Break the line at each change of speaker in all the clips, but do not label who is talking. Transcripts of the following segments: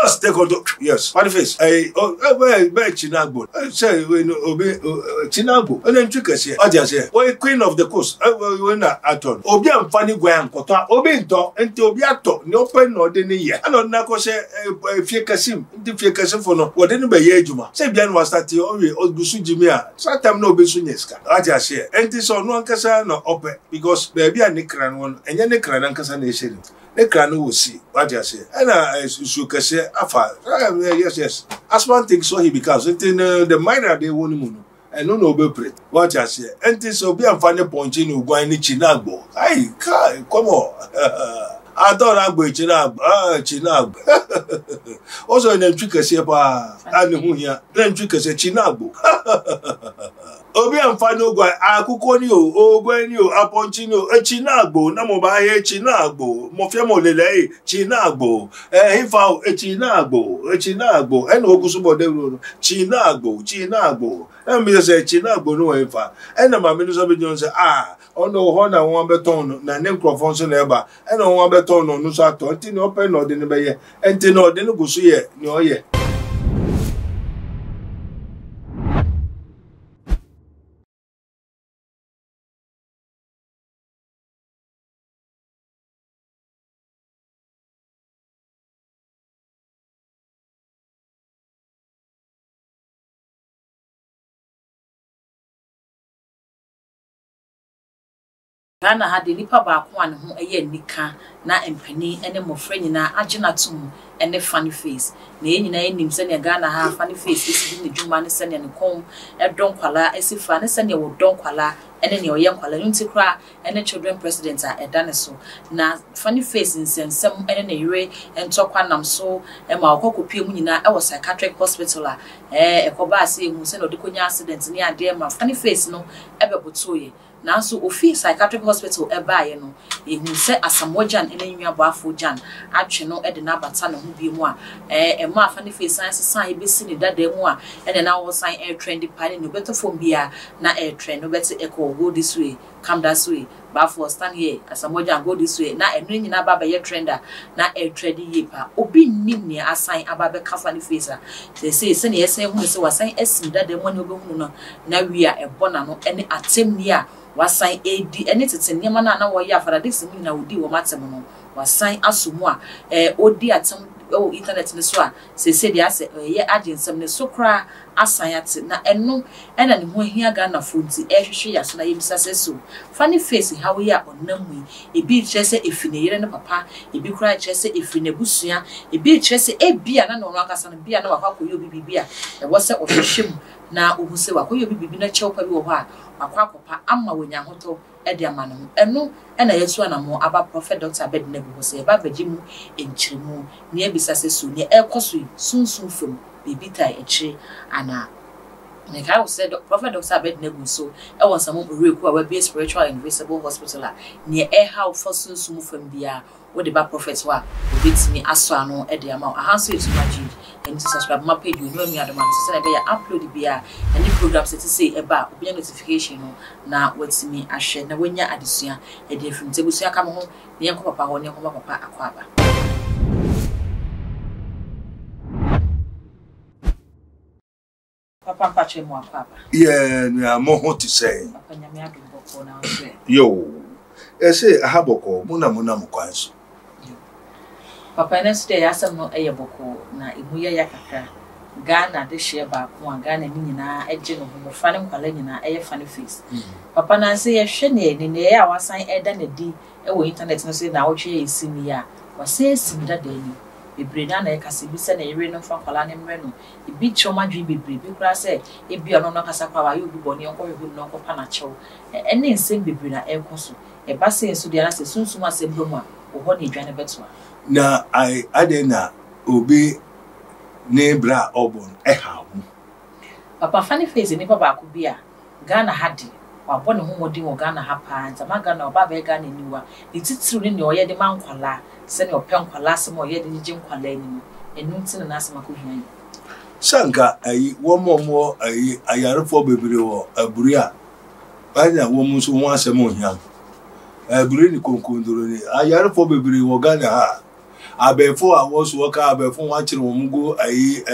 must take control. Yes. Funny face. Chinagbo. Say obi Chinagbo. And then trick say. What you say? Oh, queen of the coast. We na aton. Obi am funny gwan koto. Obi nto. Enti obi ato. Ni open no de ni ye. Ano na ko say fie kasim. Ndi fie kasim for no. Wode ni be ye adwuma. Say bian was start owi odusu jimi a. Sometime no be su nyeska. What you say? Enti so no ankasa no ope because baby a nikra no enye nikra na ankasa na eheri. Nekra no will see. What you say? And you can say afa. Yes. As one thing so he becomes. The minor they won't move. And no be pray. What you say? And so be am funny pointing you go any Chinagbo. Ay, come on. I don't have Chinagbo. Also in the trick say pa and who here. Then trick say Chinagbo. Obi am funny go akukoni o gweni o aponchini o Chinagbo na mo ba he Chinagbo mo fe mo lele Chinagbo hifa Chinagbo en ogusu bo de ro Chinagbo and me say Chinagbo no hifa en na ma me no so be jon say ono ho na won beton na ne microphone so na eba en no won beton no so ato nti no open no de ne be ye enti no de ne gusu ye ni o ye.
Ghana had the nipa baako an ho eye nika na empani ene mofre nyina agena tum ene funny face na ye nyina enim se ne Ghana ha funny face esi di ne dwuma ne se ne kom e don kwala esi fa ne se ne wo don kwala ene ne oye kwala nti kra ene children president a edane so na funny face nsensem ene ne yire entokwa nam so e ma okokopie mu nyina e wo psychiatric hospital a ekoba ase ehu se no de konya accident ne ade ma funny face no ebebotoye na so ofi psychiatric hospital ebaye no ehu se asamojan ene nwa boafo jan atwe no e de na bata na ho bi mu a ma funny face science san e besi ne dada mu a ene na wo san air trend pa ne no better phone bia na air trend no better echo go this way come that way bafo stand here asamojan go this way na enu nyina baba ye trender na air trend ye pa obi nim ne asan ababe ka funny face a se ne yesen hu se wasan asim dada mu ne obi hu no na wi a ebona no ene atem ni a wasan edi ene tete niam na wo ya afara de simu na odi wo matem no wasan asomu a odi atem o internet ne so a se de ase ye agensem ne so kra asan ate na eno ena ne ho ahia Ghana fonti ehwehwe ya so na yebisa seso funny face how we are onamui ebi kyese efine yere ne papa ebi kra kyese efine busua ebi kyese ebia na no akasa no bia na wakwakoyo bibia e wo se ohwehwem na ohuse wakoyo bibi na chewpa bi wo ho a akwakopa amma wonya hoto e de amano eno ena yesu anamo aba prophet Dr. Abednego ho se ba bagimu enchirimu ne ebisa seso ne ekoso sunsun fem bibi tai echi ana me kai said prophet Dr. Abednego so e won some reku a be spiritual invisible hospital ne e how for sunsun fem bia wo de ba prophet wa obetimi aso ano e de ama ahanso yesu maji and subscribe my page you know me adama so say be upload bia any programs it say e ba obi notification no na watimi ahwe na wonya adesua e de fim tebusua ka mo ho ne yanko papa ho ne yanko papa akwaba papa pache mo akwaba
na mo ho to say
papa nyame adumbo ko na so
yo say ahaboko muna mo kwanso
papa na stay asem no eyeboko na emuye yakaka Ghana de share ba ko Ghana ni nyina eje no ho fa ne kwala nyina eye funny face papa na say ye hwe ne ne ya wasan eda na di e wo internet no say na wo hwe esimi ya wase esim dada ni bebre na na ekase bi se na yere no fa kwala ne mre no ebi choma dwi bebre bi kura se ebi ono no kasa kwa wa yo bi boni onko hwe no onko pa na chew ene nsem bebre na ekoso e ba se enso dia na se sunsum asem do mu a wo ho ne dwane beto
na adena obi ne bra obon ha hu
papa funny face ni papa ko bia Ghana hadi wa bone ho modi wo Ghana ha pa nta ma Ghana oba be Ghana niwa ni titiru ni oye de mankwala se ne open kwala se mo oye de jin kwala ni enu ntina na asema ko hwan
sanka wo momo ayarefo bebere wo aburi a banya wo mu so ho asem ohia aburi ni konkondoro ni ayarefo bebere wo Ghana ha abefo a was worker abefo watching womugo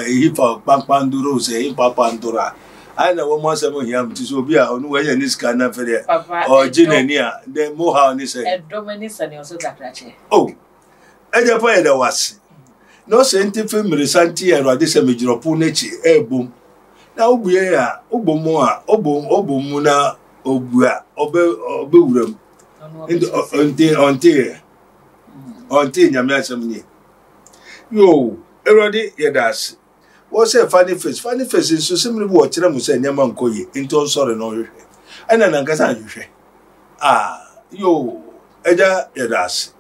hipa pampanduro say papandura I know one more him to be on where any scanner for there or Jinania the moha ni say
Dominis and also that
oh Eja pa there was no scientific milisanti and radisa majoropo nature boom na obuye ya obomo a obomu na obua obewuram onte nyame asem ni yo erode yedas wo say funny face so simple wo kire mu say nyama nkoye into sorry no hwehwe ana na nkasa hwehwe yo eja yedas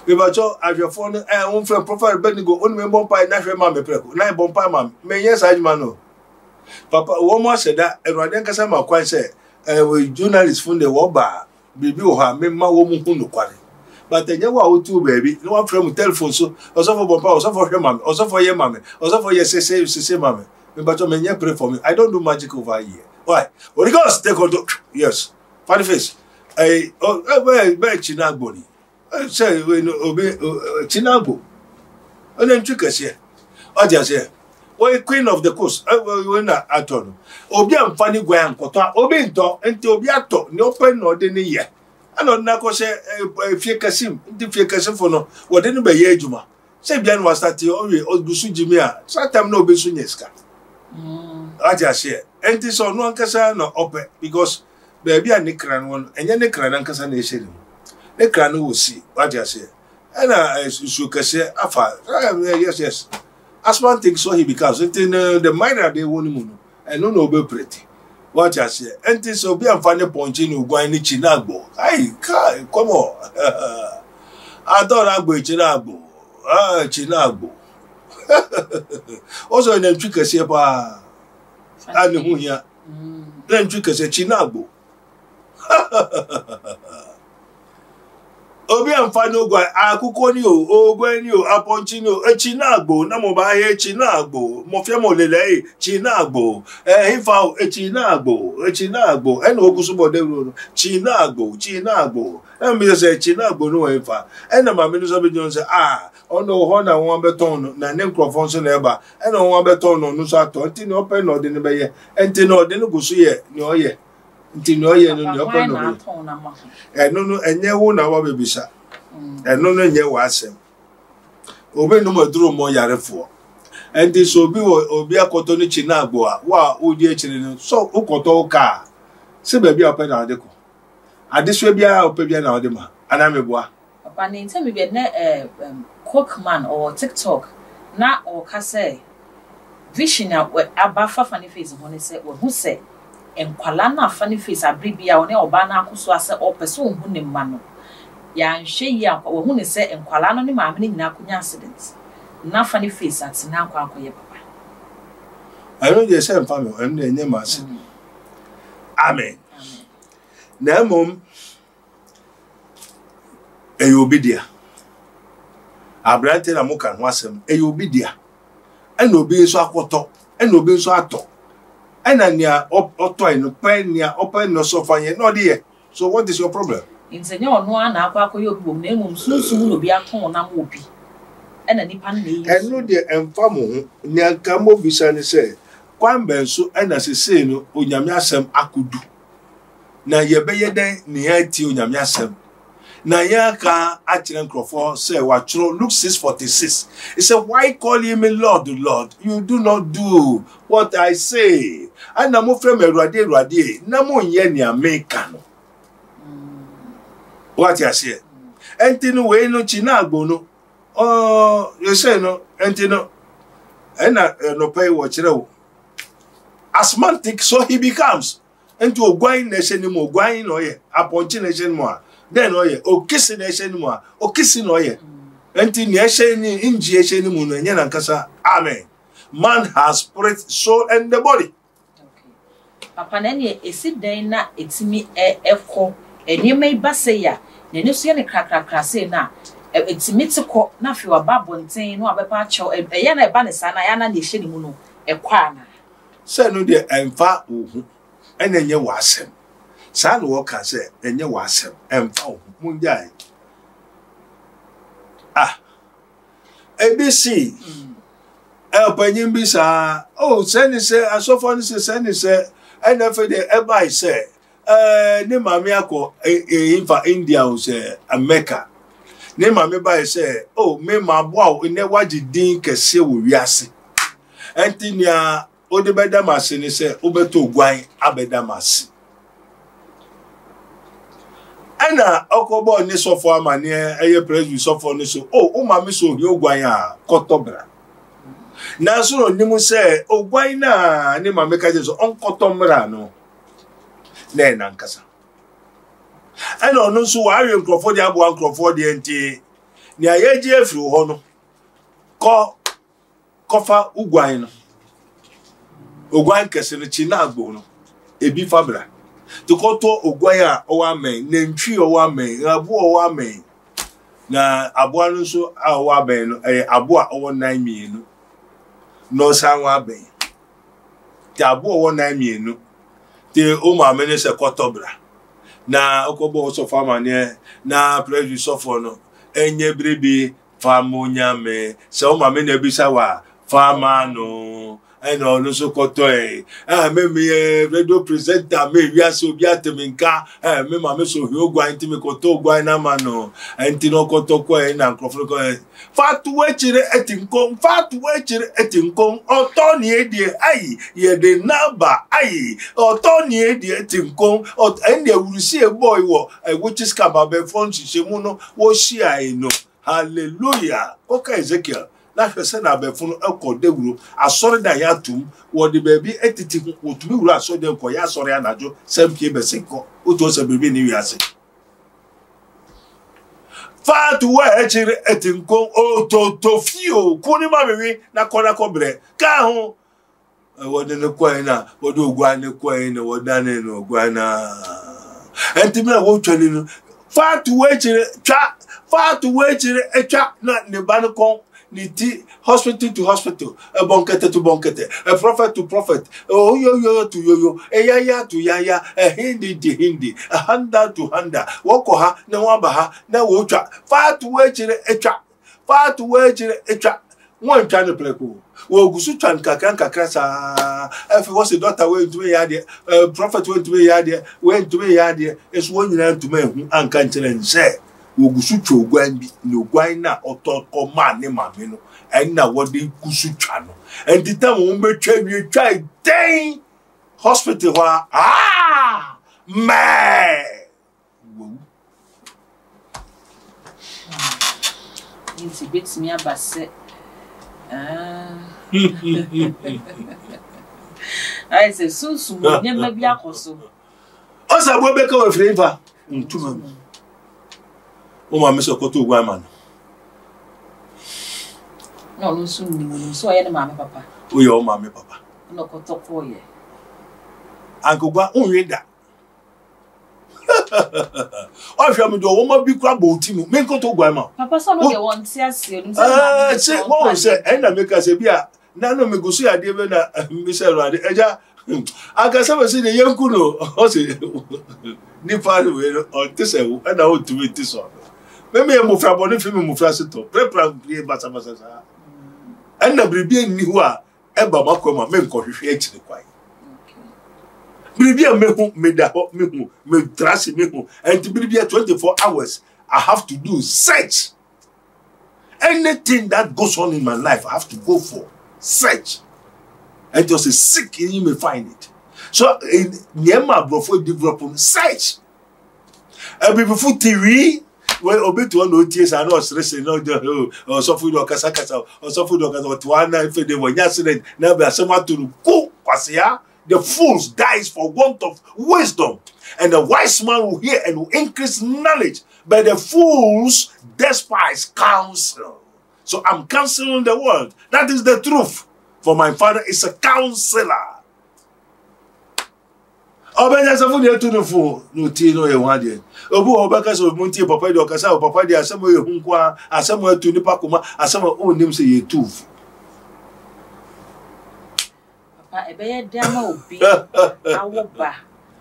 we bacho afefo no won friend profile Benigo on me bompa na hwe ma me preko na bompa ma me yes adwuma no papa wo mo seda Erade nkasa ma kwan say we journalist fund the woba bibi o ha me ma wo mu hu no kware but enye wa otu baby no one friend telephone so also for bompa also for hwe ma me also for ye ma me also for ye say ma me bacho me nye pray for me I don't do magic over here why Holy Ghost take control yes funny face Chinagbo ni say we no obe Chinagbo ona ntwekase o dia say we queen of the coast we na aton obi amfani gwa ankoto obi nto enti obi ato ni open no de ni ye ana na ko say fie kasim ndi fie kasifo no wo de ni be ye adwuma say bia no start o we odusu jimi a satam na obi su nyeska aja say enti so no ankasa no ope because baby and Nikran one, and then Nikran and Cassan is him. Nikran will see what you say. And I say, Afa, yes. As one thing, so he becomes the minor they won't move, and no be pretty. What you say, and this will be a funny point in going to Chinagbo. Come on. I don't have Chinagbo. Chinagbo. Also, in the trick, I say, I know who here. Then trick, I say, Chinagbo. Obi amfani ogwa akuko ni ogwa ni aponchi ni Chinagbo na mo ba he Chinagbo mo fe mo lele Chinagbo hifa Chinagbo eno ogusu bode ro Chinagbo mi say Chinagbo no hifa ena ma mi so be jon say ono ho na won beton na ne microphone so na eba ena won beton no so ato nti ni open no de ne be ye enti no de ne gusu ye ni oye nti no ye no ni open no no enye wo na wa bebisa no enye wa asem obi no maduro mo yarefo enti so obi akoto ni Chinagbo a wa odi echire no so ukoto ka se ba bia open na adeko adeso bia open bia na odema ana meboa
papa ni ntem bi na Cookman or TikTok na o ka say vision abafa funny face ho ne say wo hu say enkwala na funny face abribia one oba na akoso ase opeso hu ne ma no ya nhwe ya wo hu ne say enkwala no ne maame ne nyina akonya accident na funny face at na akwa akoye papa
I know you say family and enye ma se amen na mom eyobidia abrante na muka ho asem eyobidia ena obi nso akoto ena obi nso ato ena nia oto eno pen nia open no so fanye no de so what is your problem
insenye ono ana akwa akoye obi bom na emum sunsun no bi aton na mo obi ena nipa na yi
eno de emfamo ho nia kamo bisa ne se kwambe nso ena sese no onyame asem akodu na yebeye den ne ati onyame asem na yaka achire nkrofo say wachro Luke 6:46 he said why call you me Lord you do not do what I say and na mo frem Erade na mo nye ni America no what you say entinu we no Chinagbo no you say no entinu ena no pay wachire wo asthmatic so he becomes into ogwan nation mo ogwan no ye aponchi nation mo then oye okisi na eshe ni mo okisi no ye enti ni eshe ni inji eshe ni mu no enye na nkasa amen man has spirit soul and the body
okay papa na ne esi dan na etimi ekọ enima ibase ya na ne so ye ne krakrakra se na etimi tiko na fi wa babonten no abepa acho eye na eba ne sa na ya na eshe ni mu no ekọ ana
Say no de emfa ohu enenye wasem. Sa no woka say enye wasem emfa ohu munjai. ABC elpanyin bi sa send say asofo ni send say enefe de eba say ne mame akọ infa India o say America ne mame ba say me ma boa ne waji din kese wo wiase entinia o de beda mase ni say obeto gwan abeda mase ana okobo ni sofo amane eye president sofo ni so o mame so hi ogwan a kotobra na so ni mu say ogwan na ne mame ka je so onkotomra no na na nkasa ana onu so wa awe nkrofo de abo nkrofo de enti ni ayeje afiri ho no kofa ugwan no ogwan kese no chi na agbo no ebi fabra to koto ogwan a owa men nantwi owa men abu owa men na abo anu so owa ben no abo a owo 9 mienu no san wa ben ti abo owo 9 mienu ti o ma mene se kotobra na okobo so fama ne na preju so for no enye brebi famonya me se o ma mene bisa wa fama no eno no so koto me radio presenter me wiase obi ateminka me ma me so hiogwa ntimi koto ogwa na mano enti no koto ko na nkrofo ko fatu wechire etinkon oto ni edie ayi ye de naba ayi oto ni edie etinkon ende wurusi boy wo which is kababe fon shemu no wo shia no hallelujah oka Ezekiel na hwese na abefunu ekode wuro asori da ya tum wo de baby etiti otumi wuro asori de ko ya asori anajo sempie besinko oto se baby ni wiase fatu wa echiri etinko oto fio kuni mamewi na kona kobre ka ho wode ne kwai na wode ogwa ne kwai na wodane no ogwa na entimina wo twani no fatu wa echiri etwa na ne bankon niti hospital to hospital, a bonkete to bonkete, a prophet to prophet, oh yo to yo, a yaya to yaya, a hindi to hindi, a handa to handa, wokoha, no wabaha, no wocha, far to wage a trap, one trying to play cool. Well, Gusuchan Kakrasa, if it was a daughter went to a yard, a prophet went to a yard, it's 1 year to me, and can't say. Gusucho Gwanbi, no Guina or talk or man, Mamino, and now what they Gusuchano. And the time when we try, dang hospital, man.
It beats me up, I say, so soon, never be a coso.
Also, we'll make our flavor. 2 months. O ma me so koto ogwa man
no no so ni so ye ne ma me papa
o ye o ma me papa
no koto ko ye
ankogwa onweda o hwa me do wo ma bi kwa bo ti mu me koto ogwa ma
papa so no de won ti ase ni
say won say na me ka se bia na no me gusu ade be na me se ro ade eja aka se be se de yanku no o se ni fa we o ti se wo na o tu ti so Meme mufra boni film mufra sito prepare bie basa sa na bribie ni hu a eba makoma me nkohwehwe akire kwai bribie mehu medaho mehu me trust mehu and bribie 24 hours I have to do search anything that goes on in my life I have to go for search and just a seek and you may find it so in Niema brofo develop search and before TV well, obey one notice and not stressing, no, or so food or casacasa, or so food or Casatuana, if they were yesterday, never someone to go, Pasia. The fools dies for want of wisdom, and the wise man will hear and will increase knowledge, but the fools despise counsel. So I'm counseling the world. That is the truth. For my father is a counselor. Obenya safu de tu no fu no ti no ye wade obu obaka so munti papa de okasa papa de asemo ye hunkwa asemo atu nipa koma asemo onim se ye tu
Ebe dama obi awoba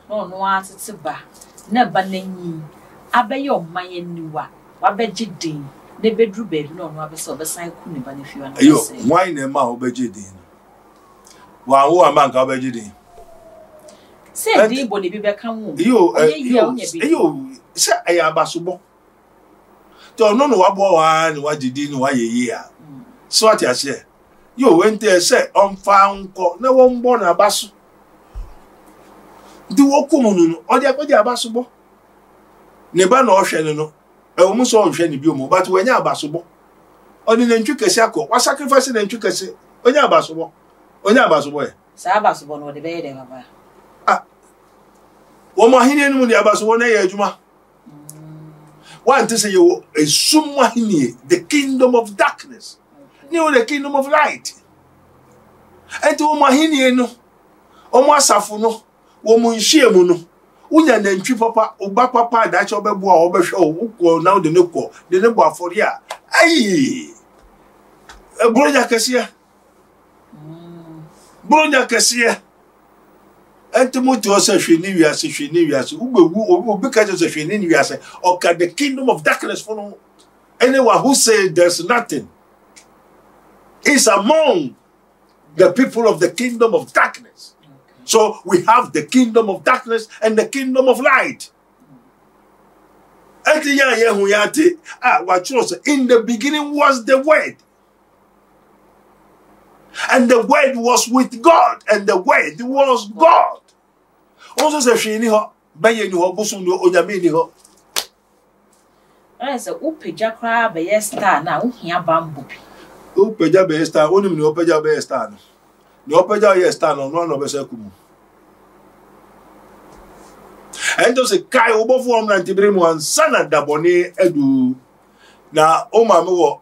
no atete ba na ba nanyi abaye oman niwa wabeje din na bedru be no abese obesan ku ne ba ne fiwa na
yo why na ma obeje din wa wo amanka obeje din
say din bo ne bi be kan wo
yo say ayabasobo to no wabo wa ni wajidi ni wayeyi a so ati ase yo wente say onfa nko na wo mbo na abaso di wo komunu no odi akodi abasobo ne ba na ohwe no e wo muso ohwe ni bi o mo but wenya abasobo odi na ntwi kese akọ wa sacrifice na ntwi kese onya abasobo e
sa abasobo no de be de baba
wo mo hine no de abasobo na ye adwuma one to say you the kingdom of darkness. You the kingdom of light. And to mahini no, omo asafo no, wo mo nhie mu no. Unya na ntwi papa, oba papa da cha obebo a obehwe wo now de ne ko, de ne bo afori a. Ai! Bronya kese. Bronya kese. Entimuti also shini wiase ugbewu obi ka just shini wiase oka the kingdom of darkness for no anyone who says there's nothing is among the people of the kingdom of darkness. So we have the kingdom of darkness and the kingdom of light. In the beginning was the word, and the word was with God, and the word was God. Also say she ni ho, baye ni ho, bosom ni onyame ni ho.
Say upeja kra be star na uhia bambo bi.
Upeja be star, onim ni upeja be star no. Ni upeja ye star no be se kumu. Ento se kai obofo om na ntibere mu ansana dabone edu na o ma me wo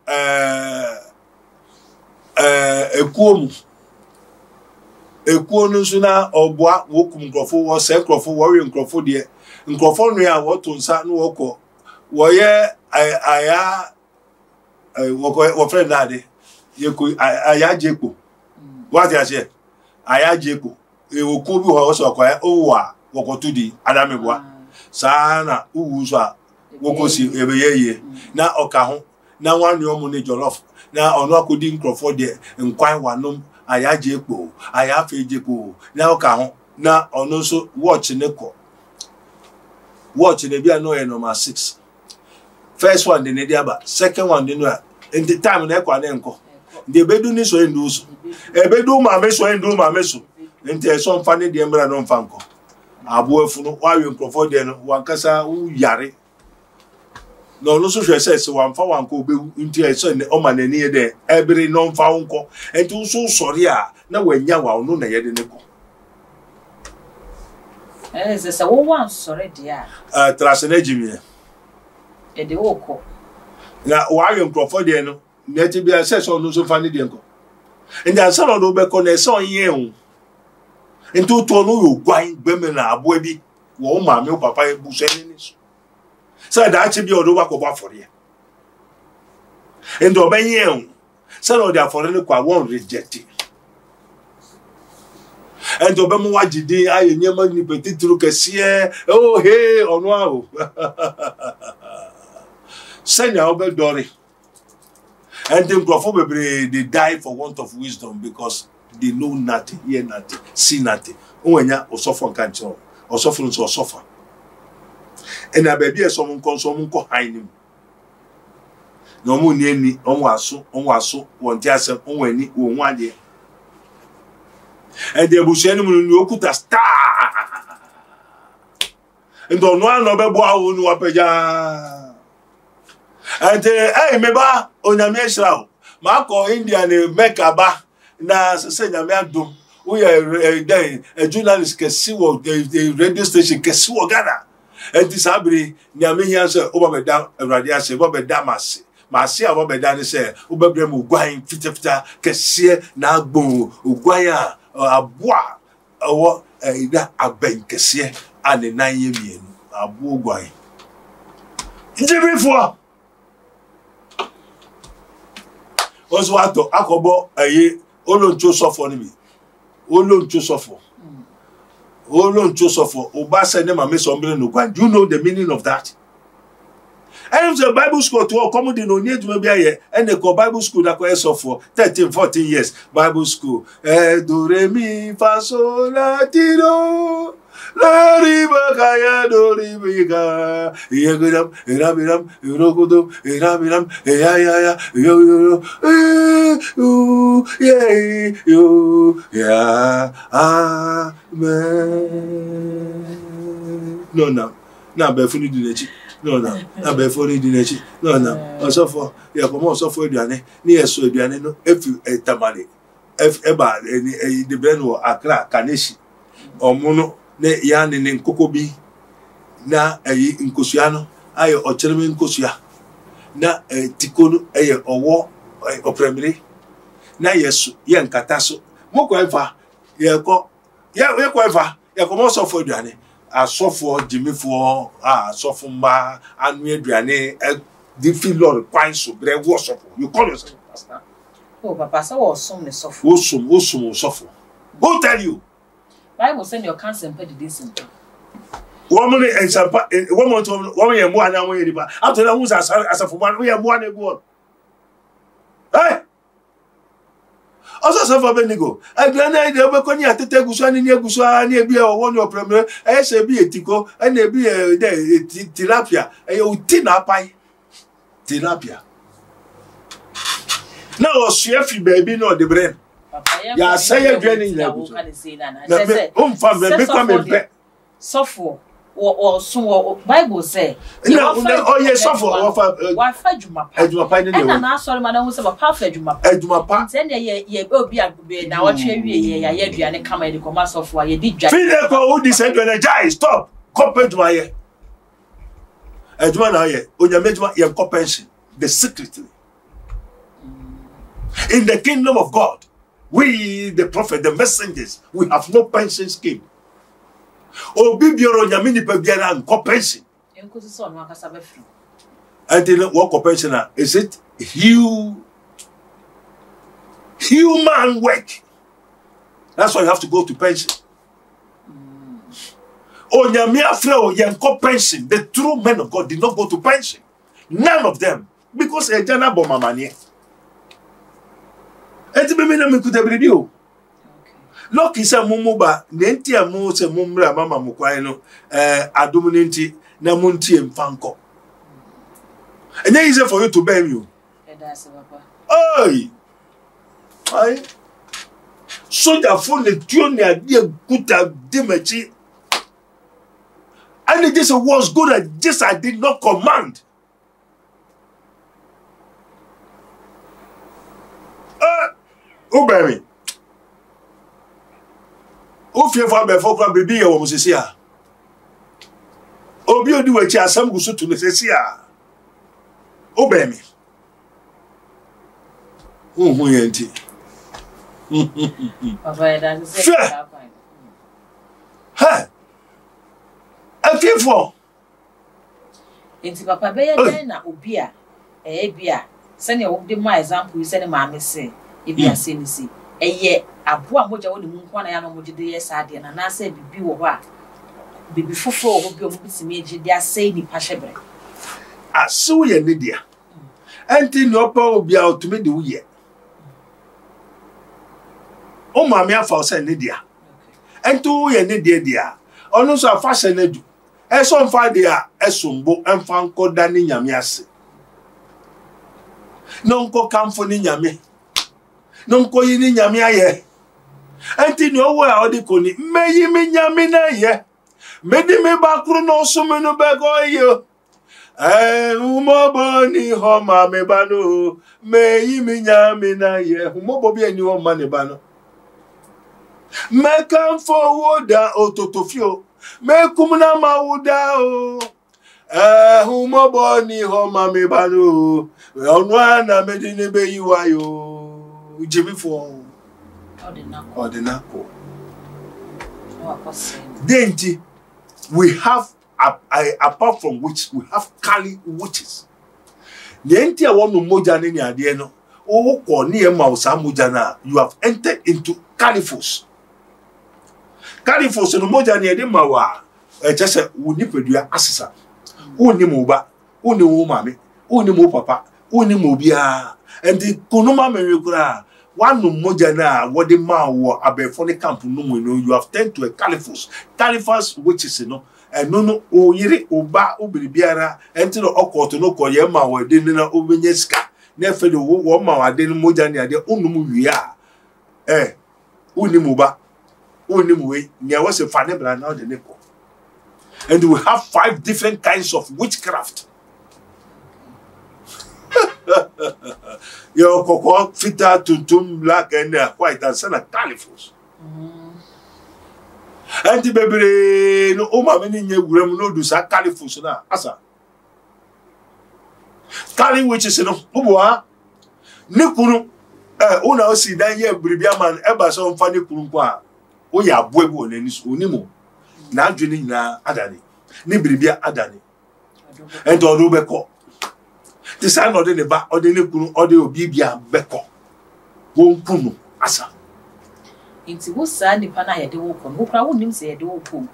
ekuo no nso na oboa wokum nkrofo wo se nkrofo wo we nkrofo de nkrofo no ya wo to nsa no woko wo ye aya wo friend na de ye ko aya jepo what ya say aya jepo e woku bi ho so kwa o wa woko tudi adameboa sa na uwu so a woko si ebeyeye na oka ho na wan yo mu ne jollof na ono akodi nkrofo de nkwan wanom ayaje ekpo ayafe ejepo na oka ho na ono so watch ne bia no number 6 first one de ne dia ba second one de no in the time na ekwa ne nko de bedu ni so endu so ebedu ma me so endu ma me so enti so mfa ne de mbra no mfa nko abuafu no wa we nkrofo de no wankasa u yare no no so hwese se wamfa wanko obewu nti e so ne o ma nani e de ebere no mfa wonko enti so sori a na wanya wa no na ye de ne ko
se wo wan sori de a
trasene jimie
e de woko
na wa we nkrofo de no neti bia se so no so fa ne de nko ndi ansa no be ko na se onye hu enti to no yo gwan gbeme na aboa bi wo ma me papa e bu se ni so say that be odo wa ko ba for here and obenye say no dey for any kwa won reject it and obemu wajide aye nyema ni petit tru kese oh hey onu awo say na obedori and them grofo bebre they die for want of wisdom because they know nothing, hear nothing, see nothing. Onwenya osofo nka ncho osofo nso osofa ena baby e somun ko hainim no mu ni eni onwo aso wonti asem onwo ani wo hu ade e de busheni mu ni okuta star ndo no an obebo awu ni wapeja ante meba onyame ehira ma ko India ni Mecca ba na se nyame adom we a journalist kesi wo the radio station kesi wo Ghana and this abri nyame hia se obabeda awrade ase obabeda mase a obabeda ne se obabrem ogwan fitafita kese na agbo ogwan a aboa owo ida aben kese ane nan ye mienu abo ogwan njibifo ozo ato akobo oloncho sofo ni mi Olon Joseph. Olon Joseph. Obasa ne mame sombre no kwa. Do you know the meaning of that? And the Bible school to come in on yet maybe here and the Bible school that was for 13, 14 years. Bible school. Do re mi fa sol la ti do. La riba kaya do riba. Yeguram, erabiram, eurogudum, erabiram, ya yo ya amen. No. Now be fully dinechi. No. Na be fully dinechi. No. Also for ya come also for aduane. Ni eso aduane no efi tamale. Eba the brain wo Accra Kaneshi. Omuno ne ya ne nkokobi na nkosua no aye ocheleme nkosua na tikonu owo opremire na yesu ye nkata so moko efa ye ko efa ye ko mo so for aduane asofo jimifo asofo ma anu aduane di fi lord kwan so bre wo sofo you call yourself pastor.
Oh papa so wo som ne sofo
wo sofo who tell you
Bible send your cancer and pay the decent.
Woman and some woman to woman more than one river. After that, who's as a woman, we have one a good. Hey! Also, suffer Benigo. I granted the Obaconia to take Gusani near Gusani, near be a one of premier, as a be a tico, and there be a tilapia, a tina pie. Tilapia. Now, Swift baby, no the brain. Ya say draining na
suffer or so Bible say
oh yes suffer
wa fa djuma
pa ni
na sorry madam who say pa fa djuma pa then ye obi agbe na wo twa wie ya aduane kama de koma suffer ye di dwa
feel ko who this energize stop compare djuma ye djuma na ye onyame djuma ye compensation the secretly in the kingdom of God. We, the prophet, the messengers, we have no pension scheme. Obibioro nyamini pebiara nko pension.
Enkosi so no akasa be fru.
Until what pension is it human work? That's why you have to go to pension. Onyame afro yenko pension. The true men of God did not go to pension. None of them, because ejana bomamanie. Eti be me na me kuta biribi o. Loki se mumuba nenti amu se mumra mama mukwan no adom nenti na munti emfanko. Enye easy for you to bear you.
That's papa.
Oi. Ai. Soja phone le tuo ne ade kuta dimachi. And this was good at this I did not command. Obey me. O fear for be for baby e wo musisi a. Obi odi wachi asam gusu to nesisi a. Obey me. Hu yenti.
Papa that is it.
Ha. A fear for.
Enti papa be ya na obi a bia send your the my example you send ma me say ebi ase ni si eye aboa moja woni mu nkwa na ya no moje de yes ade na na say bibi wo ho a bibi fofo wo bi o mu bisimi eje de ase ni pahyebre
aso ye ne dia enti no pa obi a otumi de wo ye o ma me afa o say ne dia enti wo ye ne dia onu so afa hye na du e so mfa dia esombo emfa nkoda ni nyame ase nonko kamfo ni nyame nonko yi ni nyame aye enti ni owo a odi koni meyi mi nyame na ye medi me bakru no sumu no bego yo umobo ni ho ma me banu meyi mi nyame na ye umobo bi eni ho ma ne banu me kamfo woda ototofio me kumna mawuda o umobo ni ho ma me banu onwa na medine be yiwa yo jimi fo ordinako denti we have apart from which we have Kali witches denti a wonu moja ni ade no o ko ni e ma osa moja na you have entered into Kali force Califos no moja ne de mawa chese wo nipadua asesa wo ni mo ba wo ni wo mame wo ni mo papa wo ni mo bia enti kunuma menwe kura wanu moja na wode ma wo abefo ne camp no mu no you have turned to a Califos which is no no o yire oba obiribiara enti no okoto no koye ma wo de na obenye sika na fe de wo ma wa de no moja ne ade onum wiya wo ni mo ba wo ni mo we nya was a fane bra now de ne ko. And we have 5 different kinds of witchcraft. Your cocoa, fita, tuntum, black, and white, and sana Califos. And the baby, no, Oma, many new no do sa Califos na asa. Cali witches, no, Uboa, Nikunu, Una si dan ye Bribiaman, Eba, some funny Kurumpa, Oya, Buebo, and Unimo. Na dwene na adani ne biribia adani ento odo beko ti sa no de ne ba ode ne kunu ode obi bia beko won kunu asa
inti wo sa nipa na yede wo ko wo kra wo nim se yede wo ko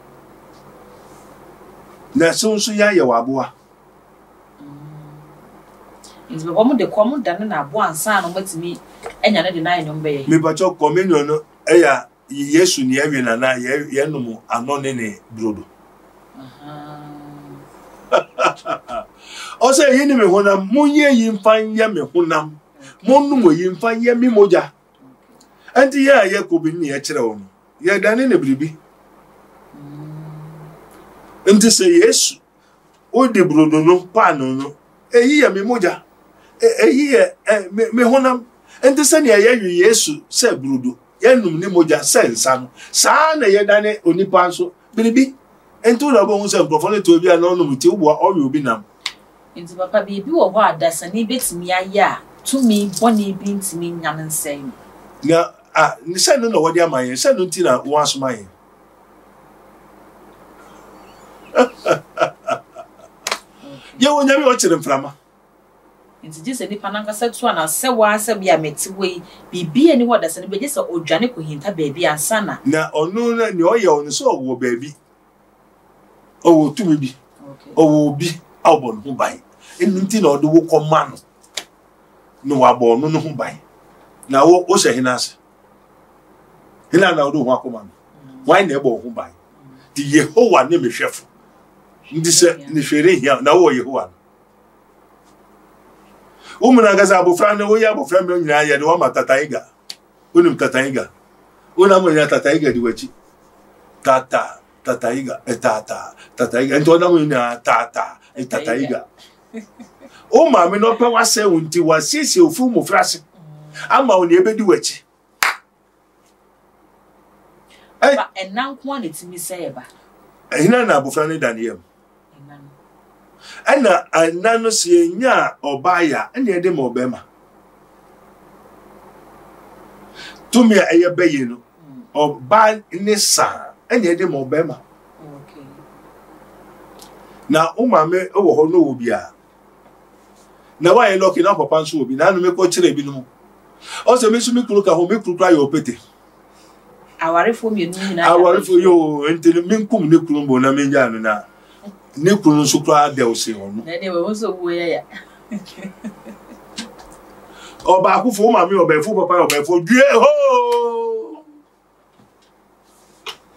na so ya ye wa aboa
inti be mo de ko mo dan na aboa ansa no matimi enya ne de na enyo be
me ba cho communion no eya Yesu ni ewe na ye no anone ne brodo. O se yin me honam munye yimfan ye me honam. Monnu mo yimfan ye mi moja. Anti ya ye ko bi ni ye kire wo. Ye dane ne bribi. Anti se Yesu o de brodo no pan no. Eyi ye me moja. Eyi ye me honam. Anti se ne ye Yesu se brodo. Yenum ni moja sensa no saa na ye dane onipa nso biribi ento na bo hu se mprofone to bi ana onum ti wo owe obi nam
enti papa bi wo ho adasa ni betimi aye a tumi boni bi ntimi nyam nsɛn
na ni se no wodi amaye se no nti na wo asomaye ye wo nyame o kire mframa
nti jese nipa nankasa tu ana se wa se bia meti we bibia ni woda se ne beje se odwane ko hinta baabi ansana
na onu na ni oye onu so wo baabi owo tumi bi owo bi awbon ho ban enti na odo wo koma no wa bo no ho ban na wo o se hinase hina na odo ho akoma no why na ebo ho ban di Yehowa ne mehwefo ndi se ni hwere hia na wo Yehowa umuna gaza abofra ne wo ya abofra me nyina ye de wo matataiga unum tataiga una mo ya tataiga di wachi tataiga tataiga ento na mo nyina tataiga o ma me no pe wase unti wasisi ofu mo frase ama oni ebedi wachi
ba enanko na timi sey ba
hina na abofra ne Daniel ana anano se nya obaya ene ede mo bema tumia eye beye no oba ni sa ene ede mo bema
okay
na umame ewo ho no obi a na wa ye loki na papa nso obi na anu me ko kire bi no o se me su mi kuru ka ho me kuru kra yo pete
awarefo mi nu na
awarefo yo entele min kum ne kuru mbo na me nya no na ne kunu nso kra de o se onu
na ne we so wo ya
oba akufo ma mi oba fu papa oba fu due ho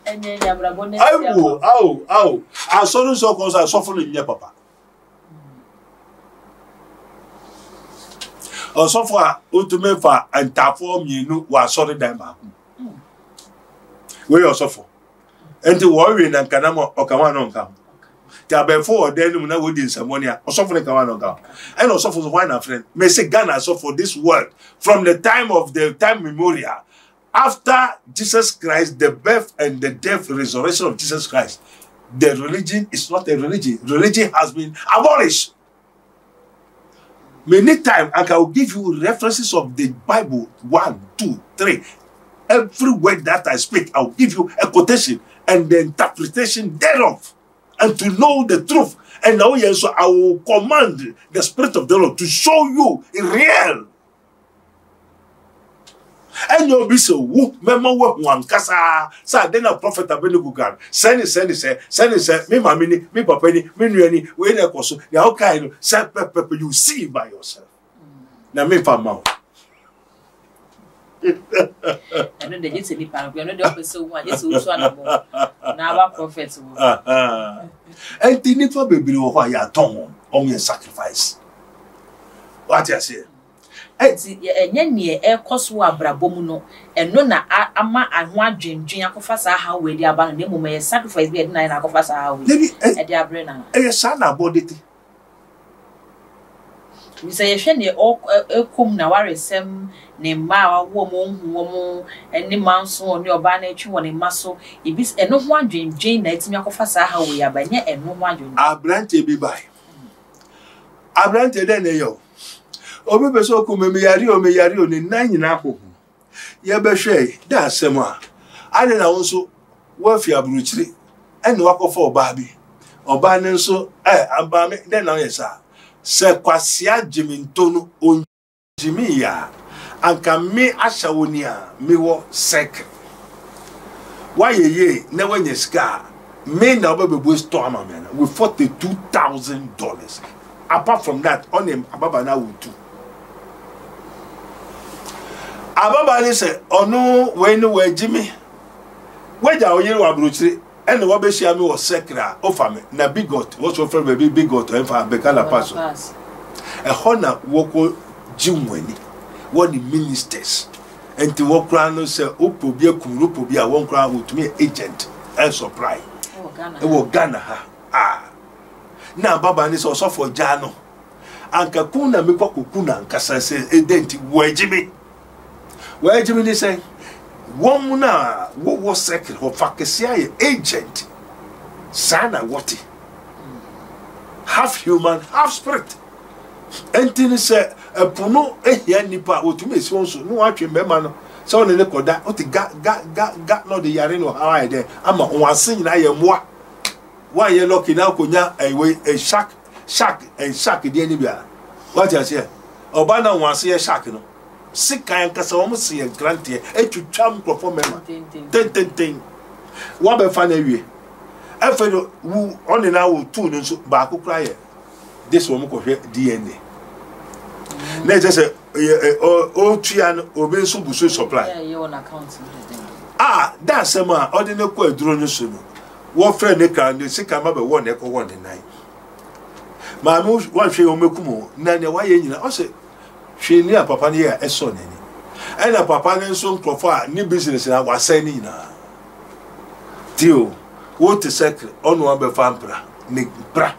enye ya brabo ne
au asoro so ko so fo le papa o so fo a otume fa antafo mienu wa sori dan ba we o so fo enti wo we na kanamo okama no nkam ta before then na we din samonia osofo ne kawa no ka and osofo so why na friend me say Ghana so for this world from the time memorial after Jesus Christ, the birth and the death resurrection of Jesus Christ, the religion is not a religion. Religion has been abolished. Many times I will give you references of the Bible 1, 2, 3. Every word that I speak, I will give you a quotation and the interpretation thereof, and to know the truth. And now, yes, so I will command the Spirit of the Lord to show you in real. enyo bi se wu mema wo hu ankasa sa de na prophet Abednego gan send me mama ni me papa ni me nuani we na ekoso ya o kai no say pepe you see by yourself na me fa ma
eno de jese ni pa no de opese wu aje se usu anabo na aba prophet wo
enti ni fa bebiri wo ya ton on your sacrifice what you say
enti enye ne ekoso abrabo mu no eno na ama aho adwendwen akofa sa ha we di aba no ne mo me sacrifice bi e na na akofa sa ha we e di abre na
e sa na boditi
mi say ye hwe ne ekom na waresem ne ma wo mo eni manso ne oba na etwi woni maso ibis eno ho adwendwen na etimi akofa sa ha we aba nye eno ho adwendwen
abrante bi bai abrante de ne yo obi be so ko me yari o ni nan nyina ho ye be hwe da asem a ade na wo so wa fi aburuchiri ene wakofa oba bi oba ne so aba me de na yesa se kwasia jimintonu onjimi ya anka me ashawoni a me wo sek wa ye na wanye ska me na obabebu store amame na with $42,000 apart from that on him ababa na wutu ababa ni se onu we ni we jimi weja oyiri wa bruchiri ene wo be shia me wo sekra ofame na bigot wo so from baby bigot en fa bekala paso e hona wo ko jimweni woni ministers enti wo kra no se opobi akumru opobi a won kra wotumi agent and supply e wo Ghana ha na baba ni so for jano anka kuna me kwa kuna nkasa se edenti wajimi ni say one na wo secret ho fakesia agent sana woti half human half spirit entini se epuno ehia nipa otumi esi wonso no atwe mbema no se won ne koda oti ga no de yare no how I there ama onwase nyina ye moa wa ye lucky na konya a shark de ni bia what you say oba na onwase ye shark no sikan kasa wo se ye grant ye etwutwam krofo mema ten wa be fa na wie efe no wu oni na wo tu no so ba akokra ye this wo mo ko hwe DNA na je se o tua no obi so buso supply
yeah you on account
that's ma ordinary ko aduro no so no wo fe ne kan ne sika ma be wo ne ko wo ne nai ma mo wa hwe o mekumo na ne wa ye nyina o se hwe ni a papa ne ya eso ne ni e na papa ne so nkrofo a ni business na wa sai ni nyina tio wo te secret onu abe fampra ne bra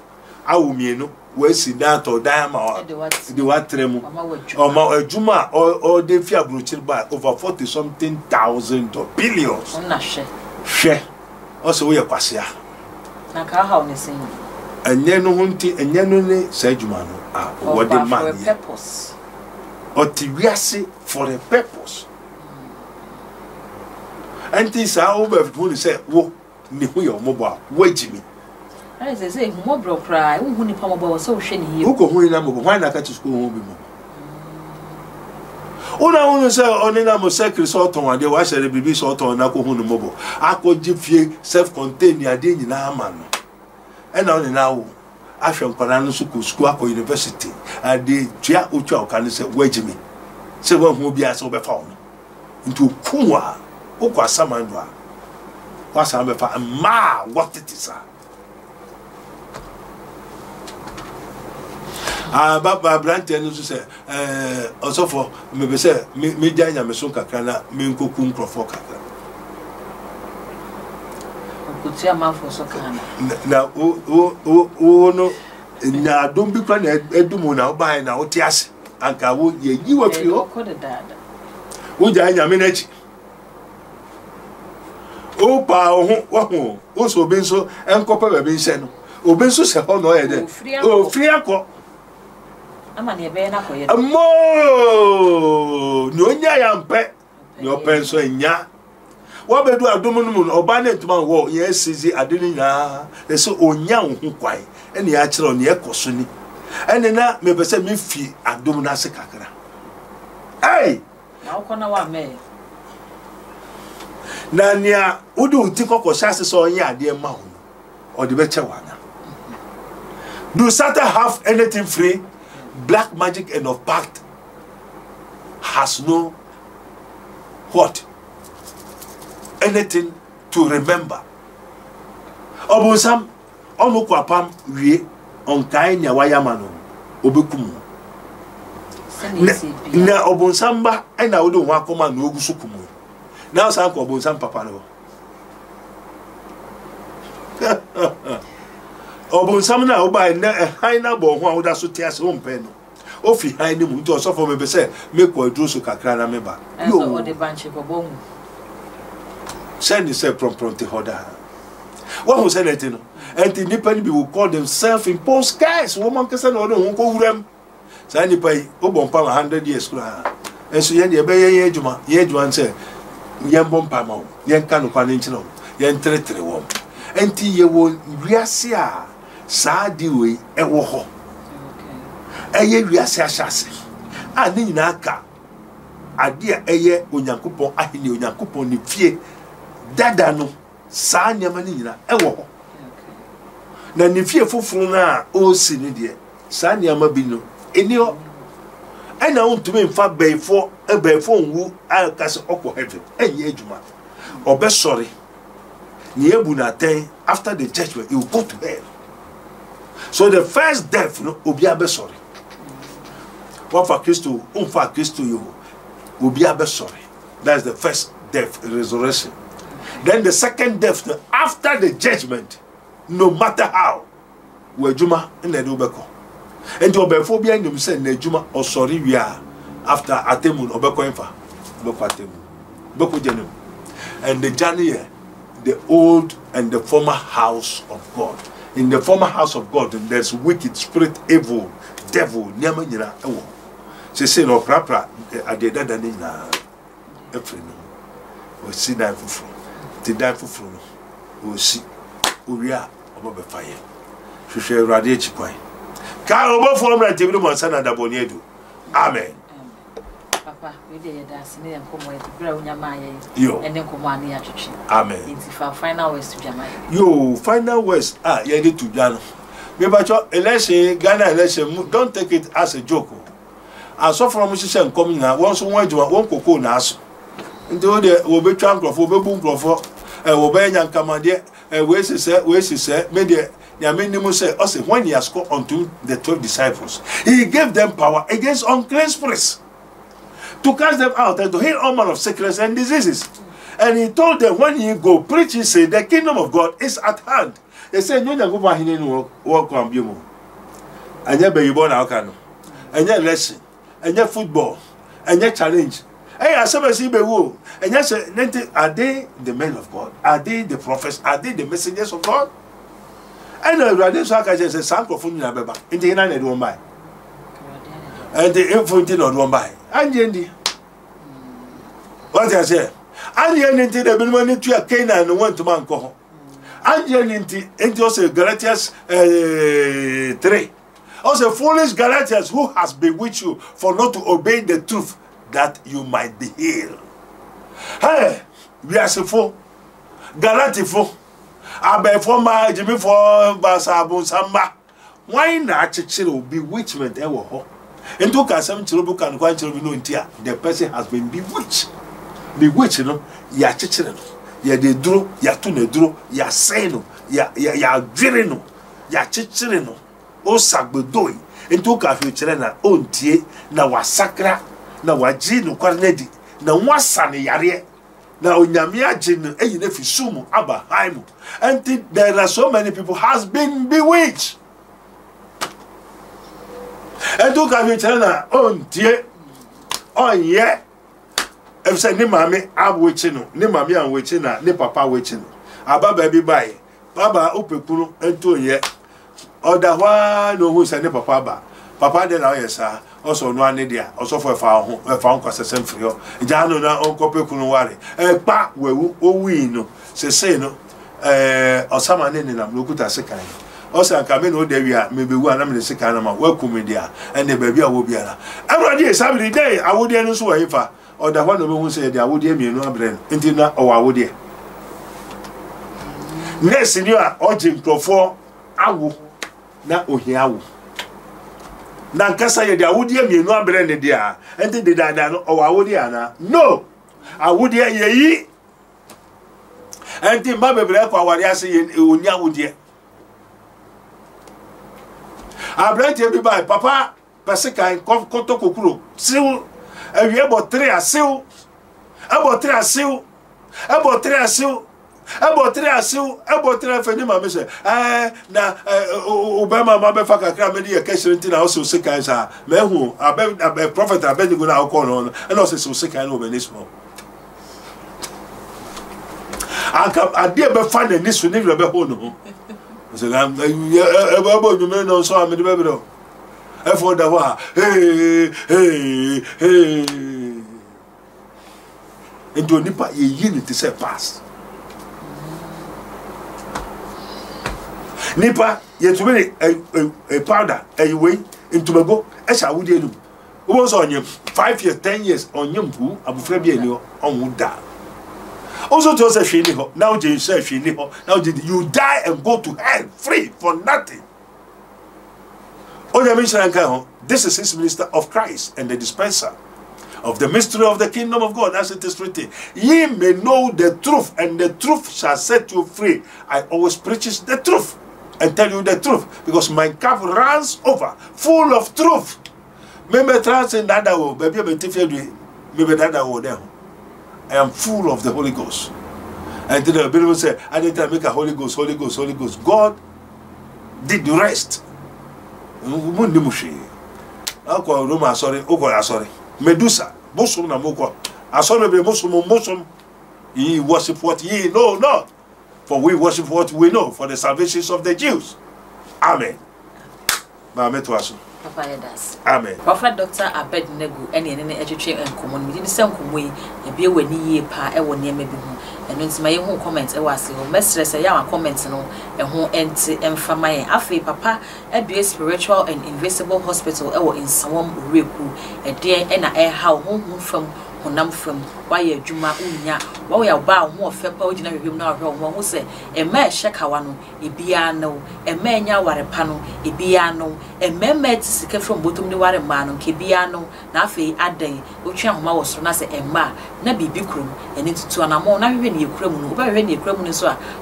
awu mienu we si that or diamond the what tremu oma ejuma or de fi abrochir by over 40 something thousand billions
na she
also we kwasia
na ka ha oni sin
enye no hunti enye no ne sa ejuma no what the man
for a purpose
otiwiase for a purpose anti sa over who say wo ni hu yo mobo wajimi
I say mo bro cry who ni pa mo bo so hwe ni
who ko hu na mo why na ka to school ho bi mo una say oni na mo secret so ton ade wa shere bibi so ton na ko hu no mo bo akoji fie self contained ade nyina ama no e na oni na wo ahwe nkwara no so ko school akọ university ade tua otwa oka ne say wajimi say wa hu bi ase obefa wo nti okunwa okwa samandu a wa sa befa ma what it is baba brante no so se osofo me be se me janya me so kakra na me nkoku nkrofo kakra
okutia mafo so kana
na o no na don bi kwa na edumu na obai na oti ase anka wo ye yiwa fi ho wo janya me na chi o pa ho o so be so enkopa be nse no obe so se ho no ye de o free akọ
ama ne be na koye
mo no nya ya mpe no penso nya wo bedu adomu no oba na ntuma wo ye sizi adeni nya eso onya ho kwai ene ya kire ne ekoso ni ene na me be se me fi adomu na se kakra
Now, corner one may.
Nania, would you think of chassis or ya, dear mount, or the better one? Do Satan have anything free? Black magic and of pact has no what? Anything to remember. Obosam, Omukwapam, we on Kainya Wayamano, Obukumu. Na Obonsamba, and I wouldn't want to come and Nogusukumu. Now, some Obonsam Papano. Obonsam now by a high number who does to tears home pen. Of behind him to suffer me, say, make what Drusu Kakrana member.
You the bunch of bone.
Send yourself from Prontihoda. What was anything? And the Nippon will call them self imposed guys. Woman can or don't go them. Sandy pay Obon Pama 100 years. And so Yandy Bay Yejuma, Yejuan said, Yambon Pamo, Yankano Paninchino, Yantre wom. And T. Yewon Riasia, Sadiwe, and Woho. Eye Riasia Shassi. I need Naka. A dear Eye Unyakupo, Ahini Unyakupo, ni fie. Dada no saa nyama ni nyina ewo ho na ne fie foforo na o si ne de saa nyama bi no eni ho ana ontumi mfa beifo nwu akase okọ heaven enye adwuma obesori ne ebu na ten after the judgment you go to hell. So the first death no obi abesori what for Christo umfa Christo yo obi abesori. That's the first death, resurrection. Then the second death, after the judgment, no matter how, we juma in the Ubeko. And to obey behind him said, Nejuma or sorry, we are after Atemun, Obeko Infa, Boko Atemu, Boko Genum. And the journey, the old and the former house of God. In the former house of God, there's wicked, spirit, evil, devil, Nyamanyina, Ewo. She said, no, Prapra, at the dead and Efreno. We see that for the die for we see Uria above fire. She shall radiate quite. Carol form that table on Sana Daboniedo. Amen.
Papa, we did that and come with the brown Yamaya, and then come on near church. Amen. It's our final words to Jamaica. You
final words are ready to Ghana. Maybe election, Ghana election, don't take it as a joke. I saw from musician coming now, once one cocoa nas. Until the Obe Trunk of Obe Boom Crawford, and Obe Yan Commander, and where she said, Media, Yaminimu said, also when he has called unto the 12 disciples, he gave them power against unclean spirits to cast them out and to heal all manner of sickness and diseases. And he told them, when you go preach, he said, the kingdom of God is at hand. They said, no, go back in walk on Bimu. And yet, be born Alcano, and yet lesson, and yet football, and yet challenge. Hey, I said, and yes, are they the men of God? Are they the prophets? Are they the messengers of God? And I read this, I just said, Sanko in Ababa, in the United one by. And the infant not one by. And Yendi. What I say? And Yendi, the Bilmani to a Canaan and went to Manco. And Yendi, and also Galatians 3. Also, foolish Galatians, who has bewitched you for not to obey the truth, that you might be healed. Hey, we are so Galatifo. Abe for my Jimmy for Basabun Samba. Why not bewitchment? And took us some children and quite children in Tia. The person has been bewitched. Bewitched, you know, ya children. Ya de drew, ya tune drew, ya seno, ya drino, ya children. O Sagbodoi. And took us with children own tea, now was sacra. Na wajinu kwarnedi na wasane yare na onyamia jinu eyine fisumu aba haimu. And there are so many people has been bewitched. And to come chana on tie on ye if say ni mami abwechino ni mami anwechina ni papa wechino aba baby buy baba opekunu ento ye oda wa no hu say ni papa ba papa de na yesa also no ane dia also for fa ho kwasesem free ho jano na onkope kunu ware pa wewu owi no se no osama ne na mlokuta sekan osa kame no de wi a mebewu ana me sekan na ma wa kumedia ene ba bia wo biara awrade sabi dey awode no so wa yifa or the one who said there would be no brain until now or would ye. Next in your urging for awu na ohiawu. Nankasa ye there would be no brain there until the dada or would ye. No, I would ye. Until my baby, I say, Unia would ye. I brought you by Papa, Pasika, and Koto Kukuru, Sil, and we about 3 a seal, about 3 a seal, about 3 a seal, about 3 a seal, about 3 a Fenima, Mister. Now, Obama, Mabafaka, Cramedy, a case in also sick as a man who a prophet, I bet you go now call on, and also so sick and over this one. I dare be find a niece who never be home. I said, I'm about you men on so I'm in the baby. I thought that was hey. And to Nipa, ye unity say pass. Nipa, ye to me a powder, a way into my go, as I would do. Who was on you 5 years, 10 years on you, who I'm afraid you on would die. Also to say she now you say she now you die and go to hell free for nothing. This is his minister of Christ and the dispenser of the mystery of the kingdom of God, as it is written. Ye may know the truth, and the truth shall set you free. I always preach the truth and tell you the truth, because my cup runs over, full of truth. Maybe trans in that baby, maybe that there. I am full of the Holy Ghost. And then the Bible said, I need to make a Holy Ghost, Holy Ghost, Holy Ghost. God did the rest. Medusa, Bosom na Moko. I saw the Bosom. Ye worship what ye know not. For we worship what we know, for the salvations of the Jews. Amen.
Papa Yadas.
Amen.
Prophet Dr. Abednego, any education and common within the same way, a beer when ye pa, a one near maybe home. And when my own comments, I was your mistress, a young comments, and who empty and from my affe, Papa, a be spiritual and invisible hospital, or in some reku, a dear and a air how home from. Honam from why a Juma Unya, while we are bound more fair ordinary room now wrong, one who say, a man shakawano, a biano, a man yawarepano, a biano, a man met to from bottom the water man, Kibiano, Nafe Ade, Uchan was Ronasa and Ma, Nabi Bikrum, and into an amount, not even your criminal, by any criminal,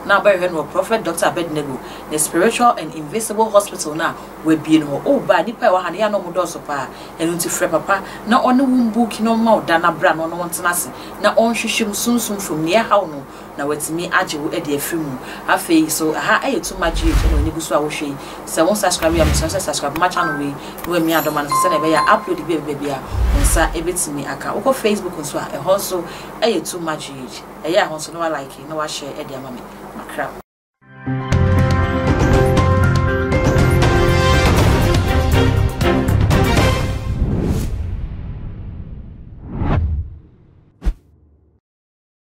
now by her Prophet Dr. Abednego, the spiritual and invisible hospital now will be no, oh, by the power, Haniano Modosopa, and into Frepapa, not on the womb book no more than a no one tenacity. Now on shishim soon from near how no. Now it's me ajibu edi film. I feel so I too much you know Nibuswa Washi. So one subscribe me, subscribe my channel way. When me and the man send a upload the baby on sa ebit me account. Oko Facebook and so and also too much age. A year also no like it, no I share Eddie Mammy.